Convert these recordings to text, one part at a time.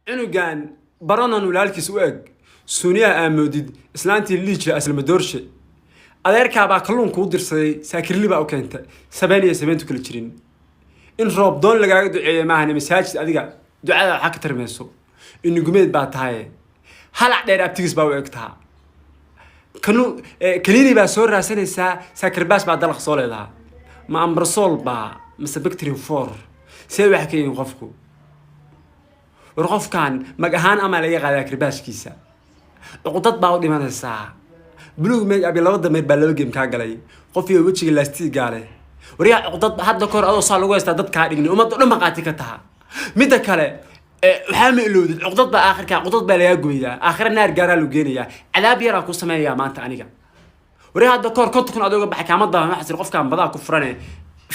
cunugan baranan walaalkiis u eg Suniya aamudid islaantii liijla asal madoorshe adeerka baa kalluunka u dirsaday saakirli baa u keentay 7 kala jirin in roob doon lagaaga duceeyo maahan masaajid adiga ducada waxa ka tarmayso in gumeed baa tahay halac dheer abtigiis baa u egtaa kanu kaliini baa soo raasanaysa saakirbaas baa dalaq soo leedahay ma ambrasol baa mise bacteria 4 see wax ka yihiin qofku warqofkan magahaan ama laga qaadaa kirbaaskiisa uqdad baa u dhimanaysaa blue make abi laba dameer baa laba game ka galay qof iyo wajiga laastii gaale wariya uqdad hadda kor adoo saa lagu haystaa dad ka dhigni umad dhan maqaati ka taha midda kale waxa ma ilowdid uqdad baa aakhirka uqdad baa laga gooyaa aakhir naar gaara lu geenaya cadaab yar ku sameeyaa maanta aniga wariya hadda kor konton adoo baxay kaamada ma xasir qofkan badaa ku furanay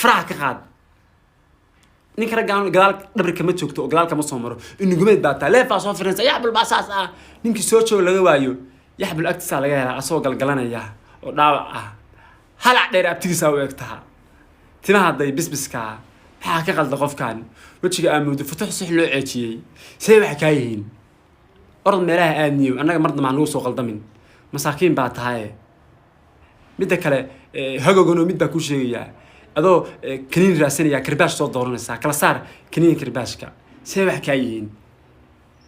faraha ka qaad ninka ragaan gadaal dhabrka ma joogto oo gadaalka ma soo maro in gumeed baa taa leefa soo firinsa yaxbul baasaas ah ninki soo joog laga waayo yaxbul agtiisa laga helaa asoo galgalanaya oo dhaawac ah halac dheer abtigiisa u egtaha timaha day bisbiska waxa ka qalda qofkan wajiga aamudu futuux sax loo ceejiyay say wax ka yihiin orod meelaha aadniyo annaga marna ma nagu soo qaldamin masaakiin baa tahay midda kale hagogono mid baa ku sheegaya adoo kaniin raasanaya kirbaash soo dooranaysa kala saar kaniin kirbaashka see wax ka yihiin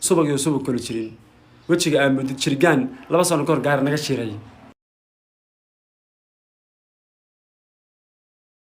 subag kala jirin wajiga aamudid jirgaan 2 sano kor gaar naga shiray